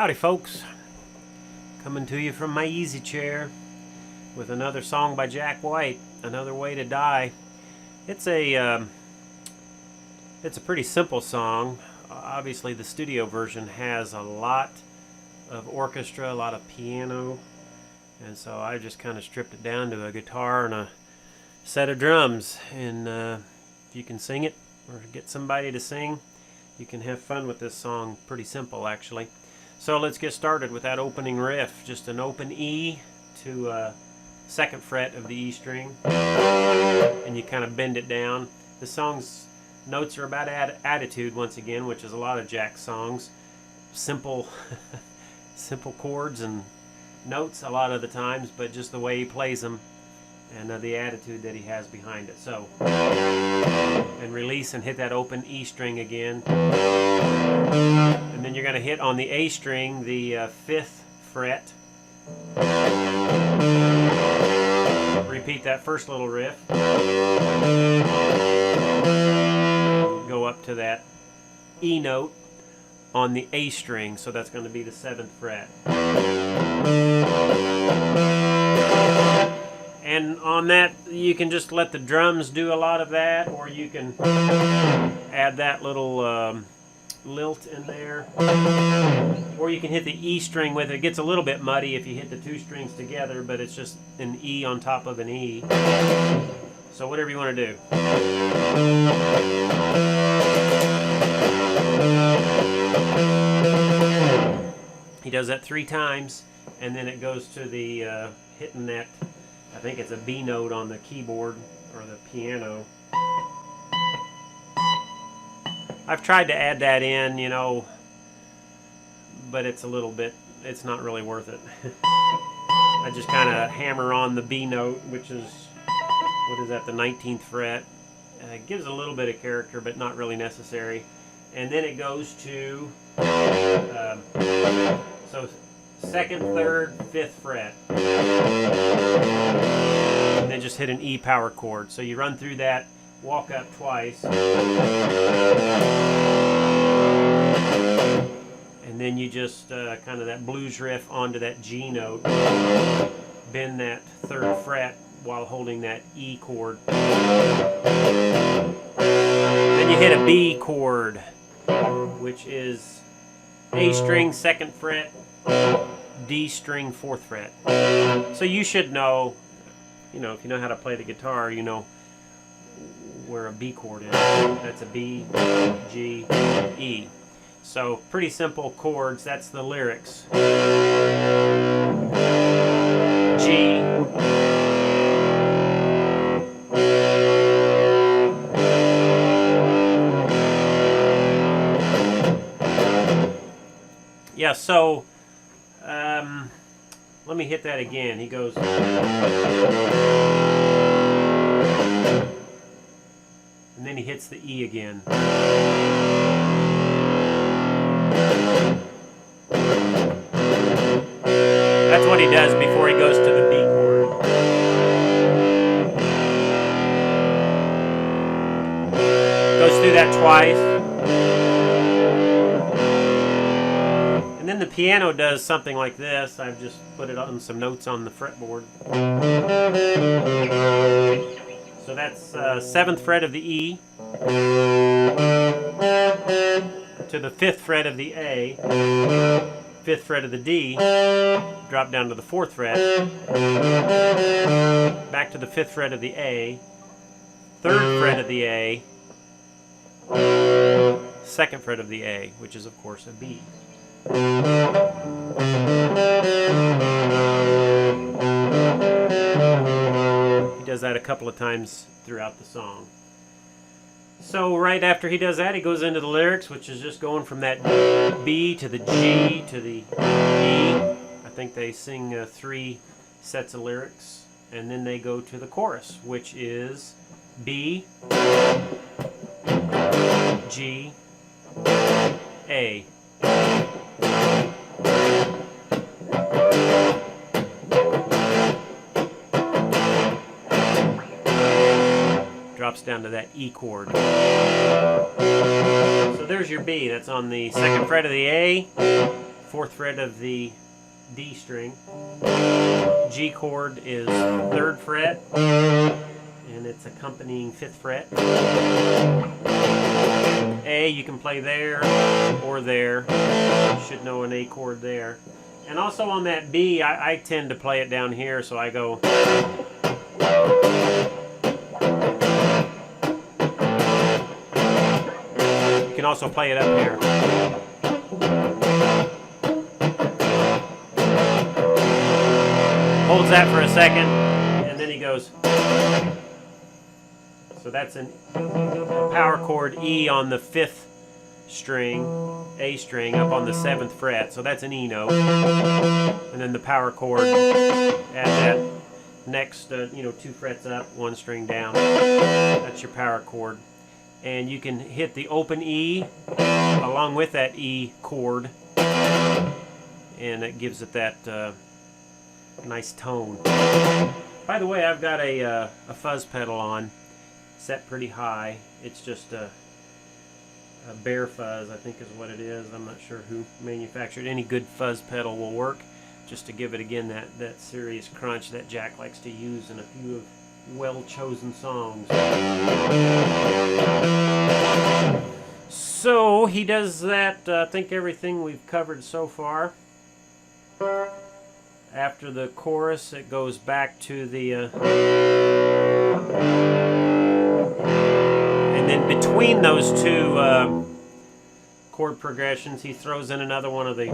Howdy folks, coming to you from my easy chair with another song by Jack White, Another Way to Die. It's a pretty simple song. Obviously the studio version has a lot of orchestra, a lot of piano, and so I just kind of stripped it down to a guitar and a set of drums. And if you can sing it or get somebody to sing, you can have fun with this song. Pretty simple actually. So let's get started with that opening riff. Just an open E to second fret of the E string, and you kind of bend it down. The song's notes are about attitude once again, which is a lot of Jack's songs. Simple simple chords and notes a lot of the times, but just the way he plays them and the attitude that he has behind it. So, and release and hit that open E string again. And then you're going to hit on the A string the 5th fret. Repeat that first little riff. Go up to that E note on the A string, so that's going to be the 7th fret. And on that, you can just let the drums do a lot of that, or you can add that little lilt in there. Or you can hit the E string with it. It gets a little bit muddy if you hit the two strings together, but it's just an E on top of an E. So whatever you want to do. He does that 3 times, and then it goes to the hitting that, I think it's a B note on the keyboard or the piano. I've tried to add that in, you know, but it's a little bit, it's not really worth it. I just kind of hammer on the B note, which is, what is that, the 19th fret. It gives a little bit of character, but not really necessary. And then it goes to, so 2nd, 3rd, 5th fret. And then just hit an E power chord. So you run through that, walk up twice. And then you just kind of that blues riff onto that G note. Bend that 3rd fret while holding that E chord. Then you hit a B chord, which is A string 2nd fret, D string 4th fret. So you should know, you know, if you know how to play the guitar, you know where a B chord is. That's a B, G, E. So pretty simple chords. That's the lyrics. G, yeah, so let me hit that again. He goes, and then he hits the E again. That's what he does before he goes to the B chord. Goes through that twice. And then the piano does something like this. I've just put it on some notes on the fretboard. So that's 7th fret of the E to the 5th fret of the A, 5th fret of the D, drop down to the 4th fret, back to the 5th fret of the A, 3rd fret of the A, 2nd fret of the A, which is of course a B. He does that a couple of times throughout the song. So right after he does that, he goes into the lyrics, which is just going from that B to the G to the E. I think they sing 3 sets of lyrics, and then they go to the chorus, which is B, G, A. Drops down to that E chord. So there's your B. That's on the 2nd fret of the A, 4th fret of the D string. G chord is 3rd fret, and it's accompanying 5th fret. A, you can play there or there. You should know an A chord there. And also on that B, I tend to play it down here, so I go. You can also play it up here. Holds that for a second, and then he goes. So that's a power chord E on the 5th string, A string up on the 7th fret. So that's an E note. And then the power chord at that next, 2 frets up, 1 string down. That's your power chord. And you can hit the open E along with that E chord, and it gives it that nice tone. By the way, I've got a fuzz pedal on, set pretty high. It's just a bare fuzz, I think is what it is. I'm not sure who manufactured. Any good fuzz pedal will work, just to give it again that serious crunch that Jack likes to use in a few of well-chosen songs. So he does that. I think everything we've covered so far. After the chorus, it goes back to the and then between those 2 chord progressions, he throws in another one of the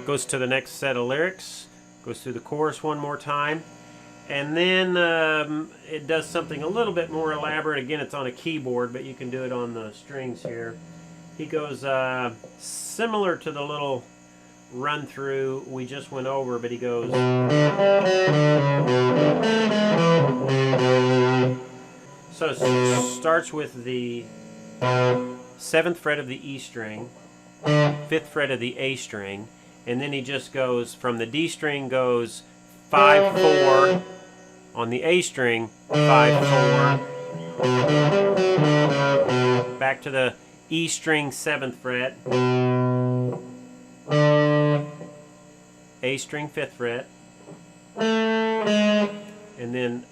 goes to the next set of lyrics, goes through the chorus one more time, and then it does something a little bit more elaborate. Again, it's on a keyboard, but you can do it on the strings here. He goes similar to the little run through we just went over, but he goes. So it starts with the 7th fret of the E string, 5th fret of the A string, and then he just goes from the D string, goes 5-4 on the A string, 5-4, back to the E string 7th fret, A string 5th fret, and then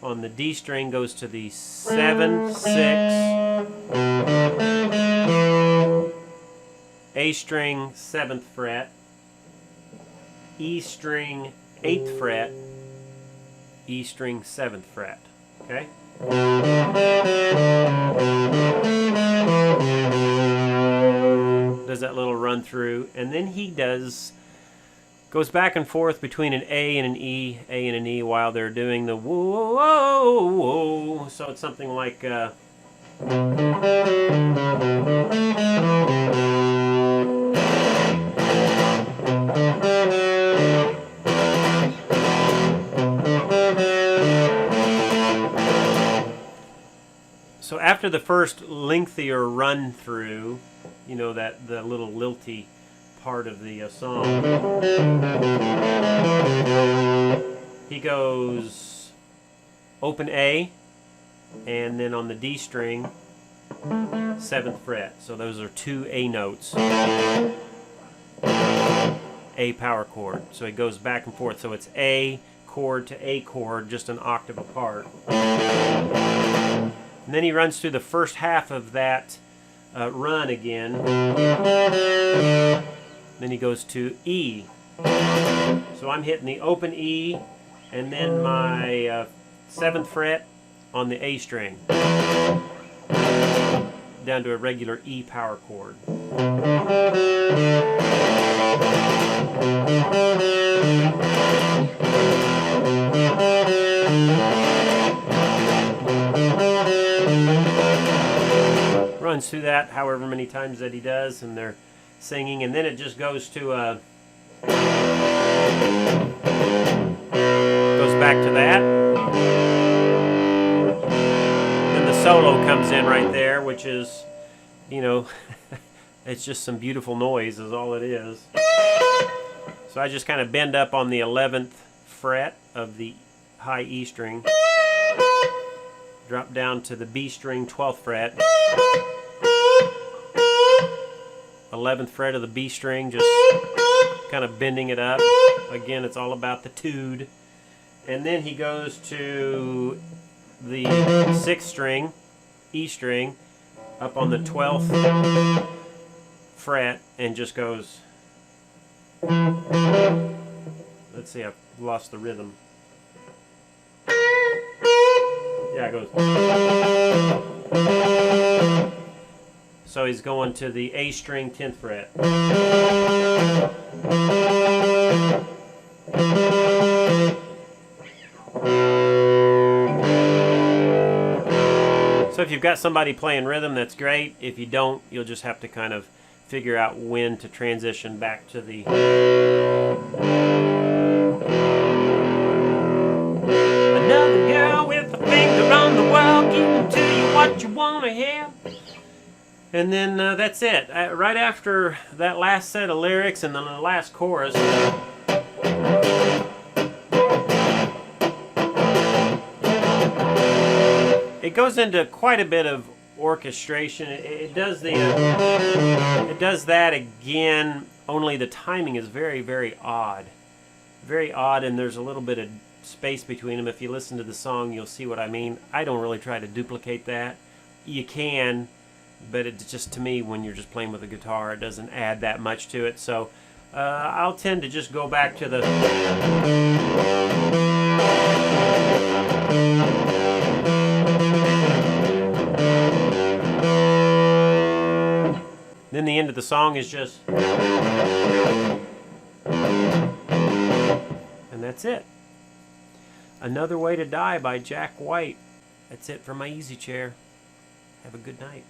on the D string goes to the 7-6, A string 7th fret, E string 8th fret, E string 7th fret. Okay? Does that little run through, and then he goes back and forth between an A and an E, A and an E, while they're doing the whoa, whoa, whoa. So it's something like so after the first lengthier run through, that the little lilty part of the song, he goes open A, and then on the D string 7th fret. So those are 2 A notes, A power chord. So he goes back and forth. So it's A chord to A chord, just an octave apart. And then he runs through the first half of that run again. Then he goes to E. So I'm hitting the open E, and then my 7th fret on the A string, down to a regular E power chord. Runs through that however many times that he does, and they're singing, and then it just goes to goes back to that. Then the solo comes in right there, which is, it's just some beautiful noise is all it is. So I just kind of bend up on the 11th fret of the high E string, drop down to the B string 12th fret, 11th fret of the B string, just kind of bending it up. Again, it's all about the tude. And then he goes to the 6th string, E string, up on the 12th fret, and just goes. Let's see, I've lost the rhythm. Yeah, it goes. So he's going to the A string 10th fret. So if you've got somebody playing rhythm, that's great. If you don't, you'll just have to kind of figure out when to transition back to the another girl with a finger on the wall, giving to you what you want to hear. And then that's it. Right after that last set of lyrics and then the last chorus, it goes into quite a bit of orchestration. It does that again, only the timing is very, very odd. Very odd, and there's a little bit of space between them. If you listen to the song, you'll see what I mean. I don't really try to duplicate that. You can, but it just, to me, when you're just playing with a guitar, it doesn't add that much to it. So I'll tend to just go back to the then the end of the song is just, and that's it. Another Way to Die by Jack White. That's it for my easy chair. Have a good night.